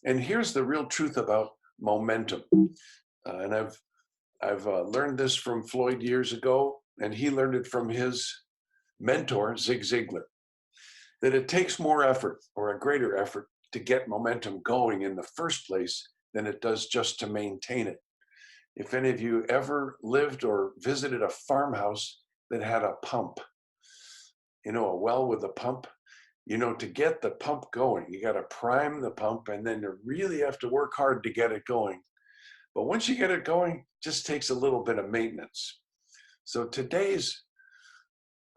And here's the real truth about momentum. And I've learned this from Floyd years ago, and he learned it from his mentor, Zig Ziglar, that it takes more effort or a greater effort to get momentum going in the first place than it does just to maintain it. If any of you ever lived or visited a farmhouse that had a pump, a well with a pump, to get the pump going, you got to prime the pump and then you really have to work hard to get it going. But once you get it going, it just takes a little bit of maintenance. So today's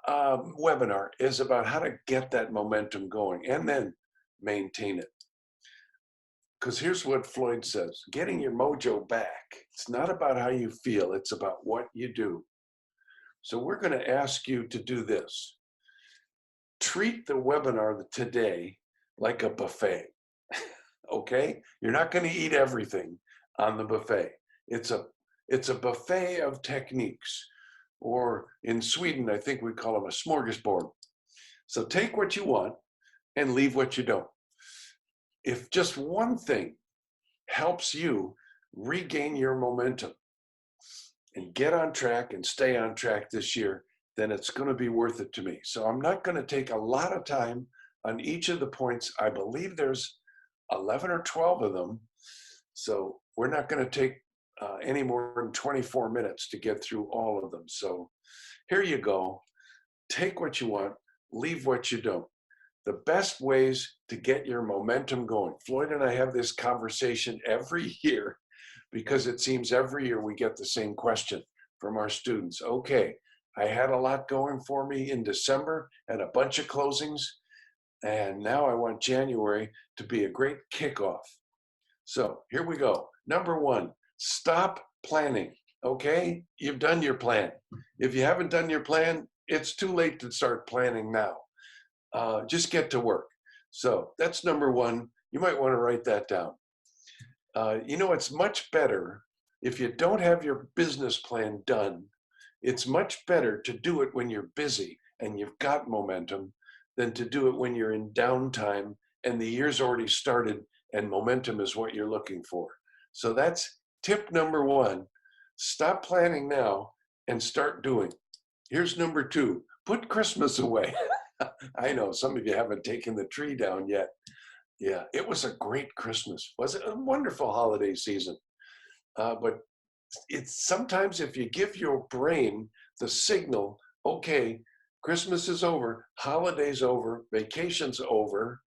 webinar is about how to get that momentum going and then maintain it. Because here's what Floyd says: getting your mojo back, it's not about how you feel, it's about what you do. So we're going to ask you to do this. Treat the webinar today like a buffet, okay? You're not going to eat everything on the buffet. It's a buffet of techniques, or in Sweden, I think we call them a smorgasbord. So take what you want and leave what you don't. If just one thing helps you regain your momentum and get on track and stay on track this year, then it's going to be worth it to me. So I'm not going to take a lot of time on each of the points. I believe there's 11 or 12 of them. So we're not going to take any more than 24 minutes to get through all of them. So here you go. Take what you want, leave what you don't. The best ways to get your momentum going. Floyd and I have this conversation every year because it seems every year we get the same question from our students. Okay, I had a lot going for me in December and a bunch of closings, and now I want January to be a great kickoff. So here we go. Number one, stop planning. Okay, you've done your plan. If you haven't done your plan, it's too late to start planning now. Just get to work. So that's number one. You might want to write that down. It's much better if you don't have your business plan done. It's much better to do it when you're busy and you've got momentum than to do it when you're in downtime and the year's already started and momentum is what you're looking for. So that's tip number one. Stop planning now and start doing. Here's number two. Put Christmas away. I know some of you haven't taken the tree down yet. Yeah, it was a great Christmas. Was it a wonderful holiday season? But it's sometimes if you give your brain the signal, okay, Christmas is over, holiday's over, vacation's over,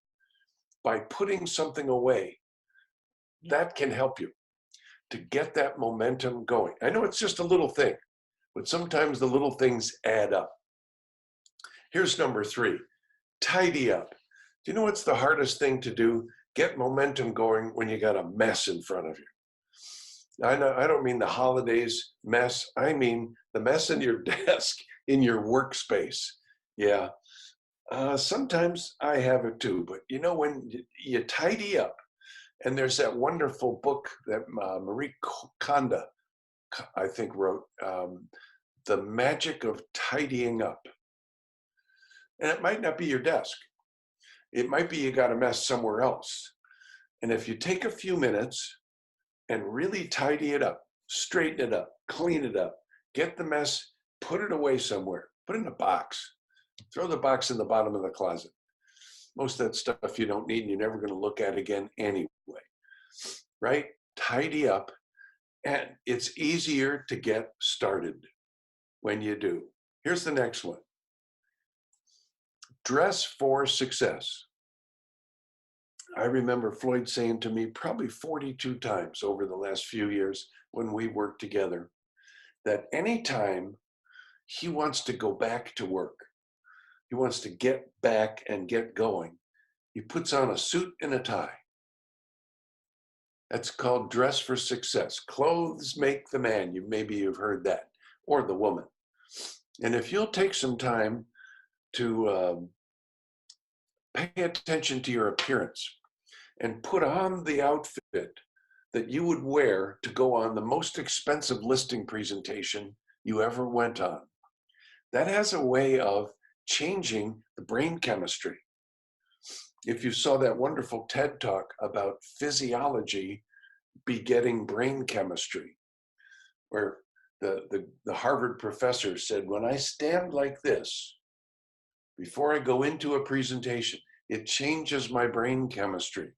by putting something away, that can help you to get that momentum going. I know it's just a little thing, but sometimes the little things add up. Here's number three, tidy up. Do you know what's the hardest thing to do? Get momentum going when you got a mess in front of you. I don't mean the holidays mess. I mean the mess in your desk, in your workspace. Yeah, sometimes I have it too, but when you tidy up, and there's that wonderful book that Marie Kondo, I think, wrote, The Magic of Tidying Up. And it might not be your desk. It might be you got a mess somewhere else. And if you take a few minutes and really tidy it up, straighten it up, clean it up, get the mess, put it away somewhere, put it in a box, throw the box in the bottom of the closet. Most of that stuff you don't need and you're never going to look at again anyway, right? Tidy up, and it's easier to get started when you do. Here's the next one. Dress for success. I remember Floyd saying to me probably 42 times over the last few years when we worked together that anytime he wants to go back to work, he wants to get back and get going, he puts on a suit and a tie. That's called dress for success. Clothes make the man. Maybe you've heard that, or the woman. And if you'll take some time to pay attention to your appearance and put on the outfit that you would wear to go on the most expensive listing presentation you ever went on, that has a way of changing the brain chemistry. if you saw that wonderful TED talk about physiology begetting brain chemistry, where the Harvard professor said, when I stand like this, before I go into a presentation, it changes my brain chemistry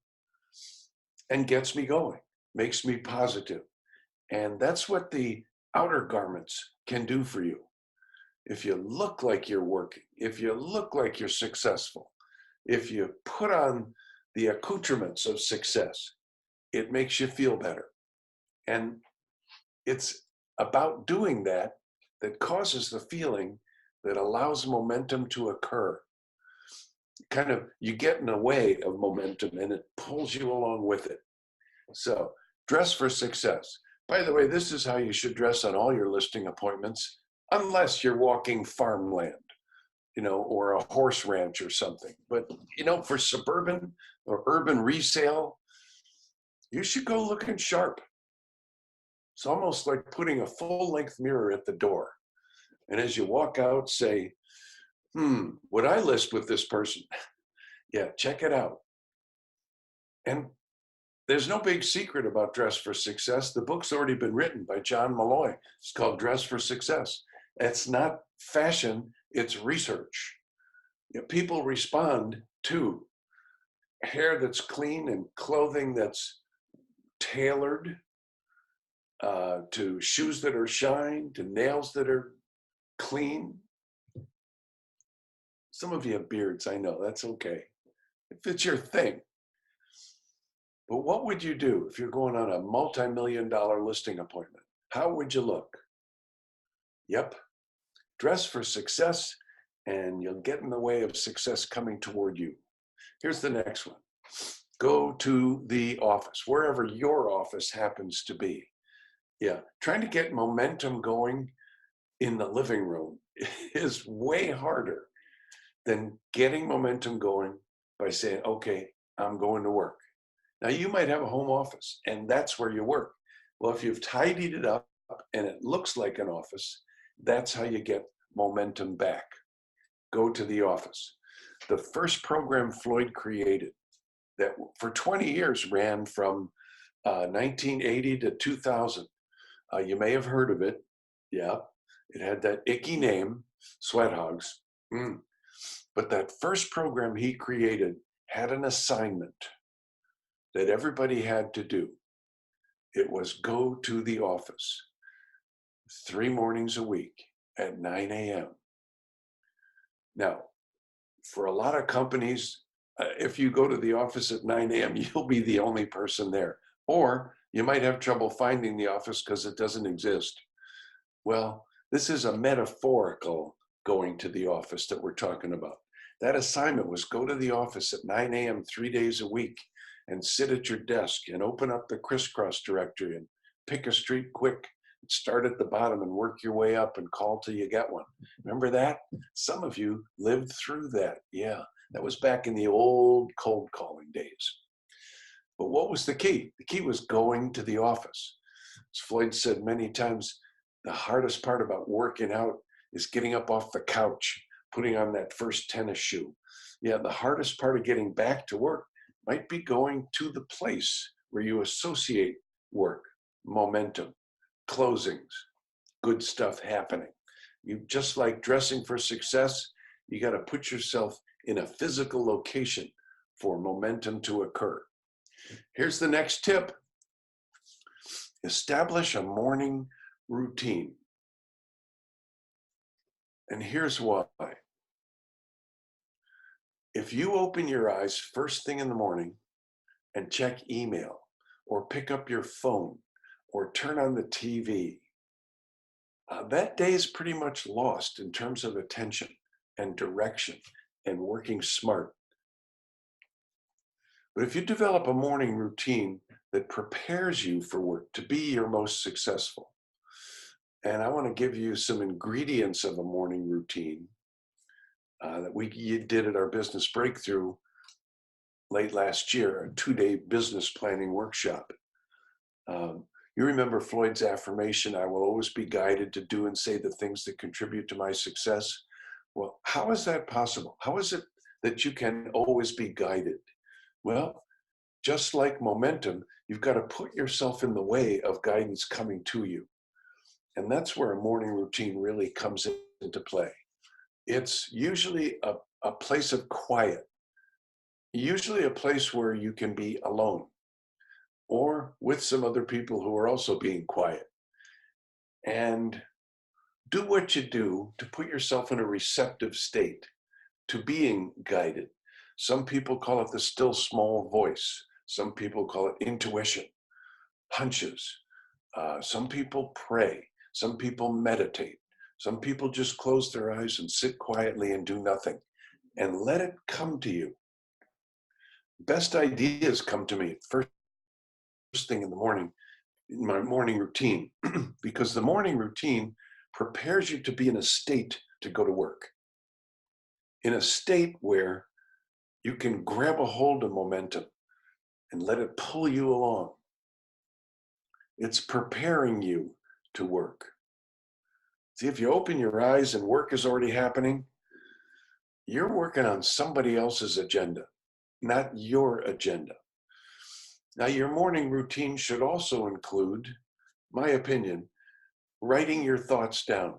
and gets me going, makes me positive. And that's what the outer garments can do for you. If you look like you're working, if you look like you're successful, if you put on the accoutrements of success, it makes you feel better. And it's about doing that that causes the feeling that allows momentum to occur. Kind of, you get in the way of momentum and it pulls you along with it. So, dress for success. By the way, this is how you should dress on all your listing appointments, unless you're walking farmland, or a horse ranch or something. But, for suburban or urban resale, you should go looking sharp. It's almost like putting a full-length mirror at the door. And as you walk out, say, would I list with this person? Yeah, check it out. And there's no big secret about Dress for Success. The book's already been written by John Malloy. It's called Dress for Success. It's not fashion, it's research. People respond to hair that's clean and clothing that's tailored, to shoes that are shined, to nails that are clean. Some of you have beards, I know, that's okay. If it's your thing. But what would you do if you're going on a multi-million-dollar listing appointment? How would you look? Yep, dress for success, and you'll get in the way of success coming toward you. Here's the next one. Go to the office, wherever your office happens to be. Yeah, trying to get momentum going in the living room is way harder than getting momentum going by saying, okay, I'm going to work. Now, you might have a home office, and that's where you work. Well, if you've tidied it up and it looks like an office, that's how you get momentum back. Go to the office. The first program Floyd created that for 20 years ran from 1980 to 2000. You may have heard of it. Yeah, it had that icky name, Sweat Hogs. But that first program he created had an assignment that everybody had to do. It was go to the office 3 mornings a week at 9 a.m. Now, for a lot of companies, if you go to the office at 9 a.m., you'll be the only person there. Or you might have trouble finding the office because it doesn't exist. Well, this is a metaphorical going to the office that we're talking about. That assignment was go to the office at 9 a.m. 3 days a week and sit at your desk and open up the crisscross directory and pick a street quick. Start at the bottom and work your way up and call till you get one. Remember that? Some of you lived through that. Yeah, that was back in the old cold calling days. But what was the key? The key was going to the office. As Floyd said many times, the hardest part about working out is getting up off the couch, putting on that first tennis shoe. Yeah, the hardest part of getting back to work might be going to the place where you associate work, momentum, closings, good stuff happening. You just like dressing for success, you got to put yourself in a physical location for momentum to occur. Here's the next tip. Establish a morning routine. And here's why. If you open your eyes first thing in the morning and check email or pick up your phone or turn on the TV, that day is pretty much lost in terms of attention and direction and working smart. But if you develop a morning routine that prepares you for work to be your most successful, and I want to give you some ingredients of a morning routine that you did at our business breakthrough late last year, a 2-day business planning workshop. You remember Floyd's affirmation, I will always be guided to do and say the things that contribute to my success. Well, how is that possible? How is it that you can always be guided. Well, just like momentum, you've got to put yourself in the way of guidance coming to you. And that's where a morning routine really comes into play. It's usually a place of quiet, usually a place where you can be alone or with some other people who are also being quiet. And do what you do to put yourself in a receptive state to being guided. Some people call it the still small voice. Some people call it intuition, hunches. Some people pray. Some people meditate. Some people just close their eyes and sit quietly and do nothing and let it come to you. Best ideas come to me first thing in the morning, in my morning routine, because the morning routine prepares you to be in a state to go to work, in a state where you can grab a hold of momentum and let it pull you along. It's preparing you to work. See, if you open your eyes and work is already happening, you're working on somebody else's agenda, not your agenda. Now, your morning routine should also include, my opinion, writing your thoughts down.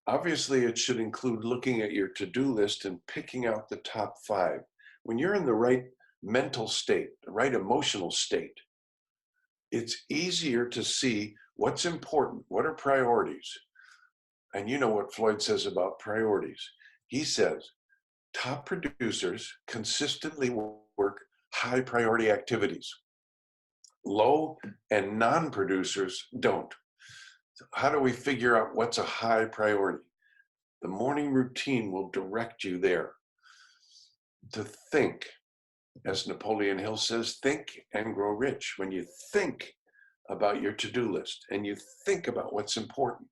Obviously, it should include looking at your to-do list and picking out the top 5. When you're in the right mental state, the right emotional state, it's easier to see what's important, what are priorities. And you know what Floyd says about priorities. He says, top producers consistently work high priority activities. Low and non-producers don't. So how do we figure out what's a high priority? The morning routine will direct you there. To think, as Napoleon Hill says, think and grow rich. When you think about your to-do list and you think about what's important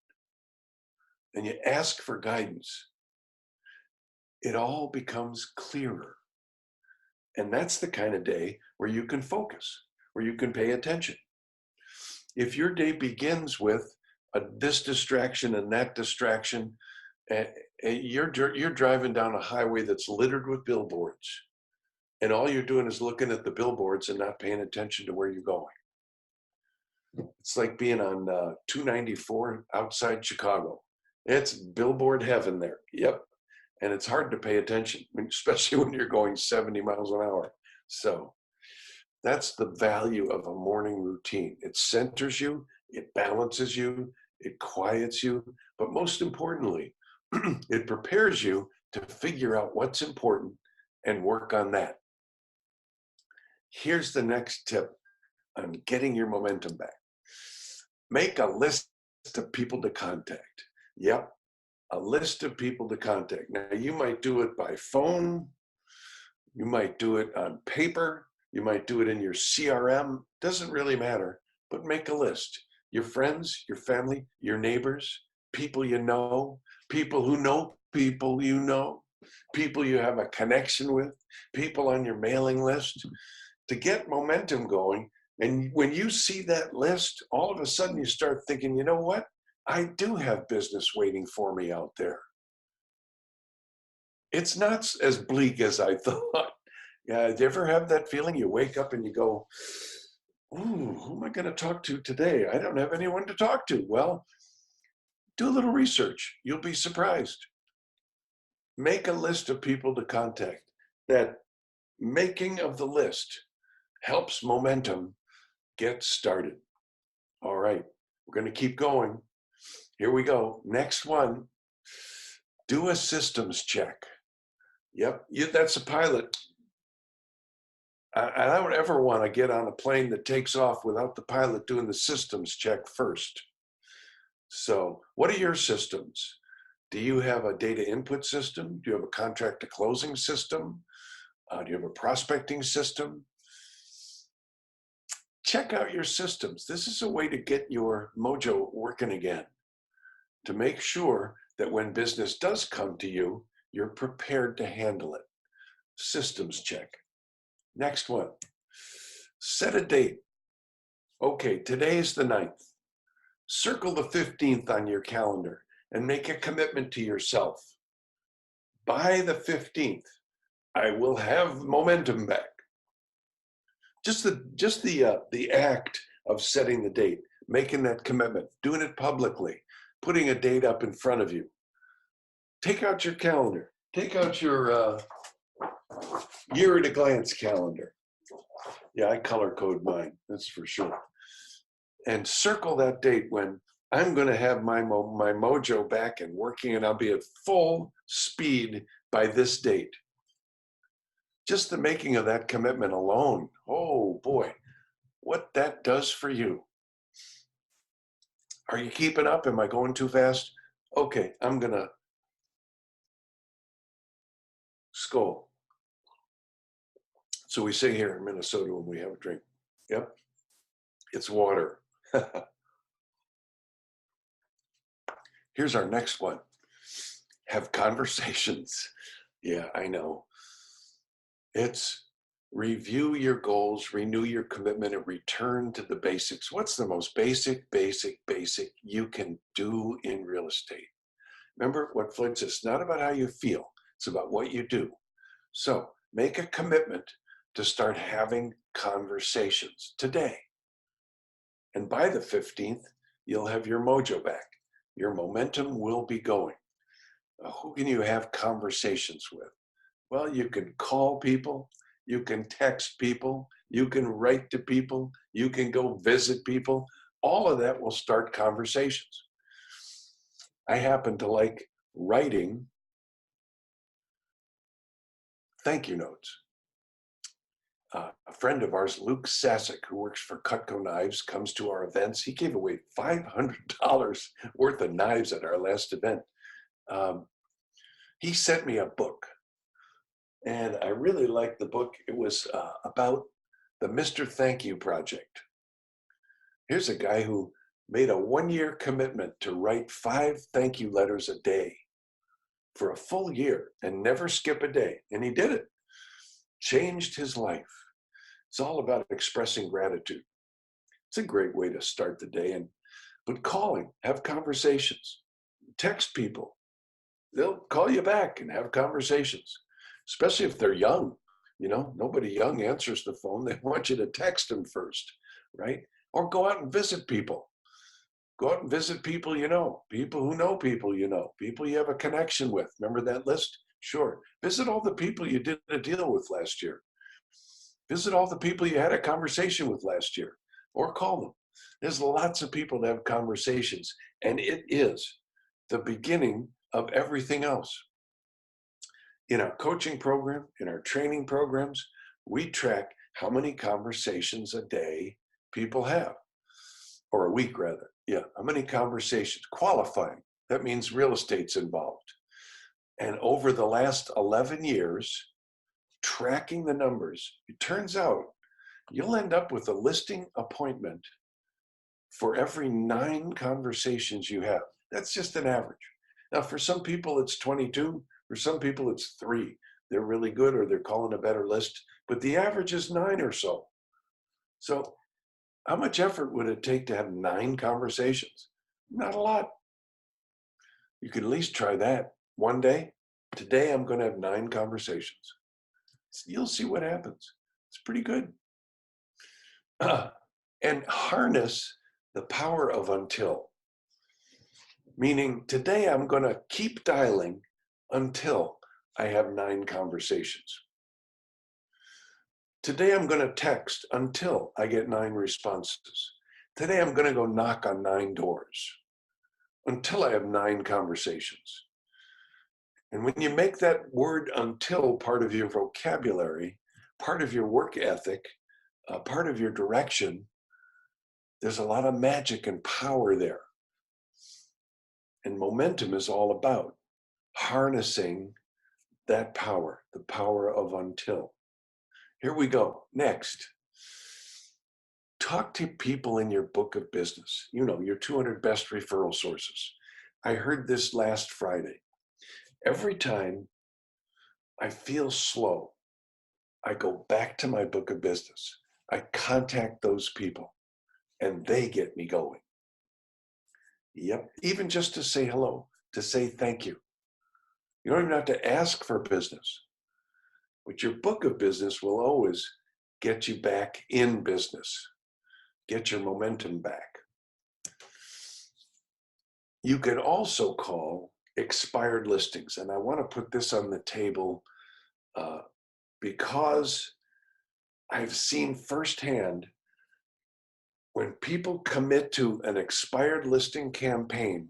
and you ask for guidance, it all becomes clearer. And that's the kind of day where you can focus, where you can pay attention. If your day begins with this distraction and that distraction, you're driving down a highway that's littered with billboards, and all you're doing is looking at the billboards and not paying attention to where you're going. It's like being on 294 outside Chicago. It's billboard heaven there. Yep. And it's hard to pay attention, especially when you're going 70 miles an hour. So that's the value of a morning routine. It centers you, it balances you, it quiets you, but most importantly, it prepares you to figure out what's important and work on that. Here's the next tip on getting your momentum back. Make a list of people to contact. Yep, a list of people to contact. Now, you might do it by phone, you might do it on paper, you might do it in your CRM, doesn't really matter, but make a list. Your friends, your family, your neighbors, people you know, people who know people you know, people you have a connection with, people on your mailing list, to get momentum going. And when you see that list, all of a sudden you start thinking, you know what? I do have business waiting for me out there. It's not as bleak as I thought. Yeah, do you ever have that feeling? You wake up and you go, ooh, who am I going to talk to today? I don't have anyone to talk to. Well, do a little research. You'll be surprised. Make a list of people to contact. That making of the list helps momentum get started. All right, we're going to keep going. Here we go. Next one, do a systems check. Yep, that's a pilot. I don't ever want to get on a plane that takes off without the pilot doing the systems check first. So what are your systems? Do you have a data input system? Do you have a contract to closing system? Do you have a prospecting system? Check out your systems. This is a way to get your mojo working again, to make sure that when business does come to you, you're prepared to handle it. Systems check. Next one, set a date. Okay, today is the 9th. Circle the 15th on your calendar and make a commitment to yourself. By the 15th, I will have momentum back. Just the act of setting the date, making that commitment, doing it publicly, putting a date up in front of you. Take out your calendar. Take out your year at a glance calendar. Yeah, I color code mine, that's for sure. And circle that date when I'm going to have my mojo back and working, and I'll be at full speed by this date. Just the making of that commitment alone, oh boy, what that does for you. Are you keeping up? Am I going too fast? Okay, I'm going to skull. So we say here in Minnesota when we have a drink, yep, it's water. Here's our next one. Have conversations. Yeah, I know. It's review your goals, renew your commitment, and return to the basics. What's the most basic you can do in real estate? Remember what Floyd says, it's not about how you feel, it's about what you do. So make a commitment to start having conversations today. And by the 15th, you'll have your mojo back. Your momentum will be going. Who can you have conversations with? Well, you can call people, you can text people, you can write to people, you can go visit people. All of that will start conversations. I happen to like writing thank you notes. A friend of ours, Luke Sasek, who works for Cutco Knives, comes to our events. He gave away $500 worth of knives at our last event. He sent me a book, and I really liked the book. It was about the Mr. Thank You Project. Here's a guy who made a one-year commitment to write 5 thank you letters a day for a full year and never skip a day. And he did it. Changed his life. It's all about expressing gratitude. It's a great way to start the day. But calling, have conversations, text people. They'll call you back and have conversations, especially if they're young. You know, nobody young answers the phone. They want you to text them first, right? Or go out and visit people. Go out and visit people you know, people who know people you know, people you have a connection with. Remember that list? Sure. Visit all the people you did a deal with last year. Visit all the people you had a conversation with last year, or call them. There's lots of people to have conversations, and it is the beginning of everything else. In our coaching program, in our training programs, we track how many conversations a day people have, or a week rather. Yeah, how many conversations, qualifying. That means real estate's involved. And over the last 11 years, tracking the numbers, it turns out you'll end up with a listing appointment for every 9 conversations you have. That's just an average. Now, for some people, it's 22. For some people, it's 3. They're really good or they're calling a better list, but the average is 9 or so. So how much effort would it take to have 9 conversations? Not a lot. You could at least try that one day. Today, I'm going to have 9 conversations. You'll see what happens. It's pretty good. And harness the power of until. Meaning, today I'm going to keep dialing until I have 9 conversations. Today I'm going to text until I get 9 responses. Today I'm going to go knock on 9 doors until I have 9 conversations. And when you make that word until part of your vocabulary, part of your work ethic, part of your direction, there's a lot of magic and power there. And momentum is all about harnessing that power, the power of until. Here we go. Next, talk to people in your book of business. You know, your 200 best referral sources. I heard this last Friday. Every time I feel slow, I go back to my book of business. I contact those people and they get me going. Yep, even just to say hello, to say thank you. You don't even have to ask for business, but your book of business will always get you back in business, get your momentum back. You can also call expired listings. And I want to put this on the table because I've seen firsthand when people commit to an expired listing campaign,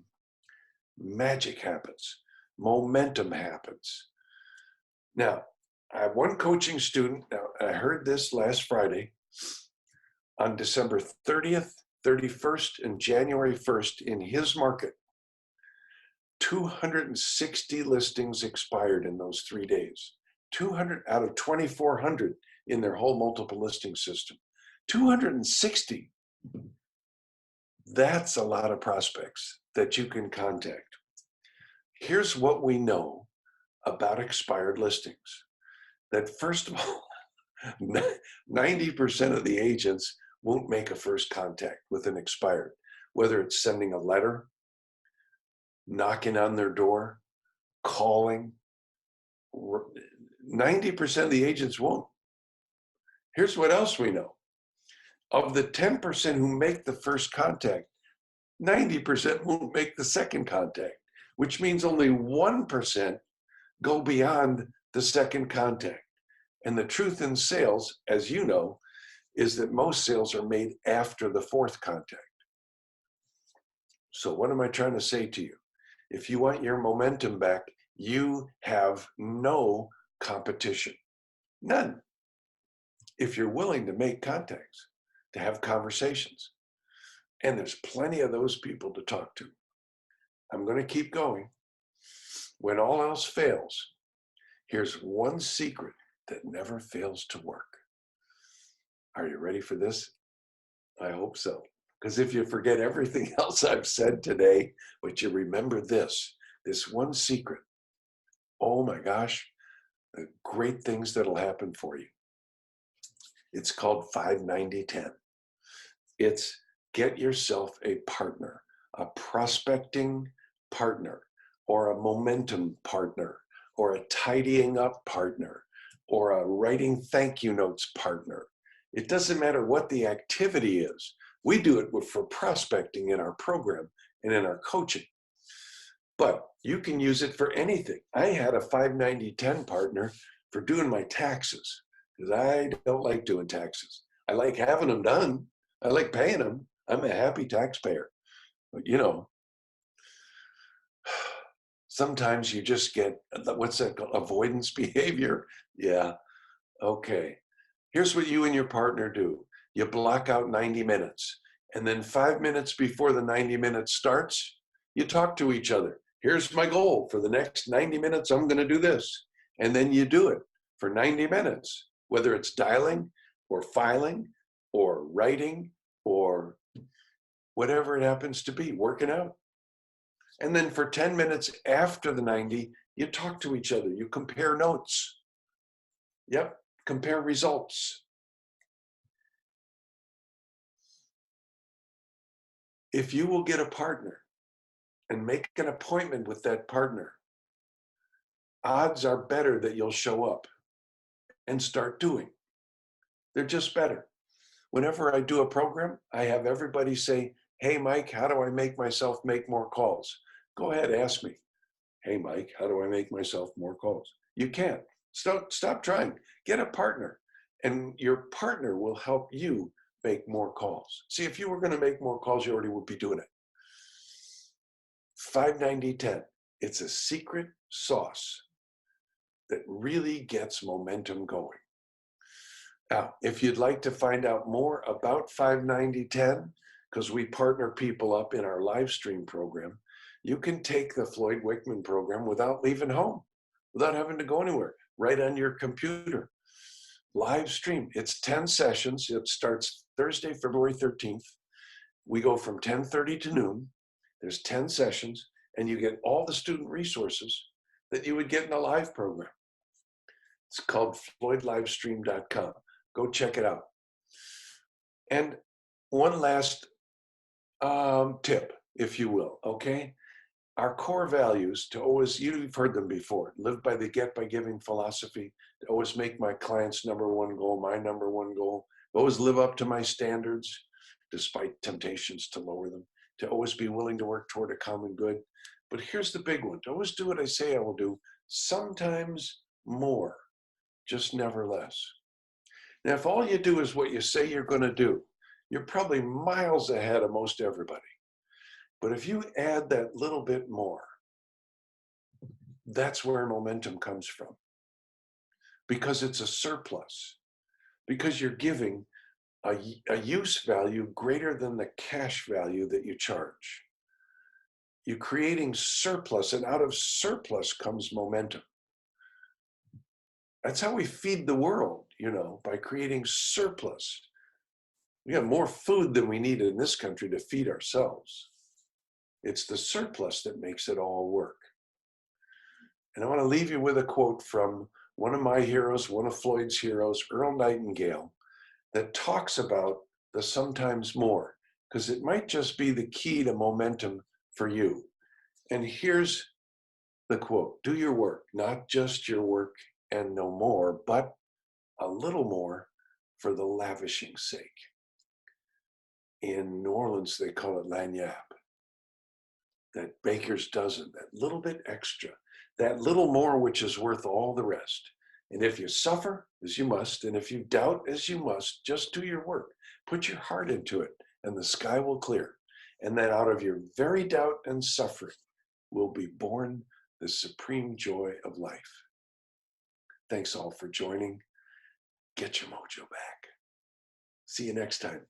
magic happens, momentum happens. Now, I have one coaching student. Now, I heard this last Friday on December 30th, 31st, and January 1st in his market. 260 listings expired in those 3 days. 200 out of 2,400 in their whole multiple listing system. 260. That's a lot of prospects that you can contact. Here's what we know about expired listings. That first of all, 90% of the agents won't make a first contact with an expired, whether it's sending a letter, knocking on their door, calling. 90% of the agents won't. Here's what else we know. Of the 10% who make the first contact, 90% won't make the second contact, which means only 1% go beyond the second contact. And the truth in sales, as you know, is that most sales are made after the fourth contact. So what am I trying to say to you? If you want your momentum back, you have no competition. None. If you're willing to make contacts, to have conversations. And there's plenty of those people to talk to. I'm going to keep going. When all else fails, here's one secret that never fails to work. Are you ready for this? I hope so. Because if you forget everything else I've said today, but you remember this one secret, oh my gosh, the great things that'll happen for you. It's called 5-90-10. It's get yourself a partner, a prospecting partner, or a momentum partner, or a tidying up partner, or a writing thank you notes partner. It doesn't matter what the activity is. We do it for prospecting in our program and in our coaching. But you can use it for anything. I had a 5-90-10 partner for doing my taxes because I don't like doing taxes. I like having them done. I like paying them. I'm a happy taxpayer. But you know, sometimes you just get, what's that called? Avoidance behavior. Yeah. Okay. Here's what you and your partner do. You block out 90 minutes. And then 5 minutes before the 90 minutes starts, you talk to each other. Here's my goal for the next 90 minutes. I'm going to do this. And then you do it for 90 minutes, whether it's dialing or filing or writing or whatever it happens to be, working out. And then for 10 minutes after the 90, you talk to each other. You compare notes. Yep, compare results. If you will get a partner and make an appointment with that partner, odds are better that you'll show up and start doing. They're just better. Whenever I do a program, I have everybody say, hey, Mike, how do I make myself make more calls? Go ahead, ask me. Hey, Mike, how do I make myself more calls? You can't. Stop trying. Get a partner, and your partner will help you make more calls. See, if you were going to make more calls, you already would be doing it. 5-90-10. It's a secret sauce that really gets momentum going. Now, if you'd like to find out more about 5-90-10, because we partner people up in our Livestream program, you can take the Floyd Wickman program without leaving home, without having to go anywhere, right on your computer. Livestream, it's 10 sessions. It starts Thursday, February 13th. We go from 10:30 to noon. There's 10 sessions, and you get all the student resources that you would get in a live program. It's called floydlivestream.com. Go check it out. And one last tip, if you will, okay? our core values to always, you've heard them before, live by the get by giving philosophy, to always make my clients' number one goal my number one goal, always live up to my standards despite temptations to lower them, to always be willing to work toward a common good. But here's the big one: to always do what I say I will do, sometimes more, just never less. Now, if all you do is what you say you're going to do, you're probably miles ahead of most everybody. But if you add that little bit more, that's where momentum comes from, because it's a surplus, because you're giving a use value greater than the cash value that you charge. You're creating surplus, and out of surplus comes momentum. That's how we feed the world, by creating surplus. We have more food than we need in this country to feed ourselves. It's the surplus that makes it all work. And I want to leave you with a quote from one of my heroes, one of Floyd's heroes, Earl Nightingale, that talks about the sometimes more, because it might just be the key to momentum for you. And here's the quote: do your work, not just your work and no more, but a little more for the lavishing sake. In New Orleans, they call it lagniappe. That baker's dozen, that little bit extra, that little more which is worth all the rest. And if you suffer, as you must, and if you doubt, as you must, just do your work. Put your heart into it, and the sky will clear. And then out of your very doubt and suffering will be born the supreme joy of life. Thanks all for joining. Get your mojo back. See you next time.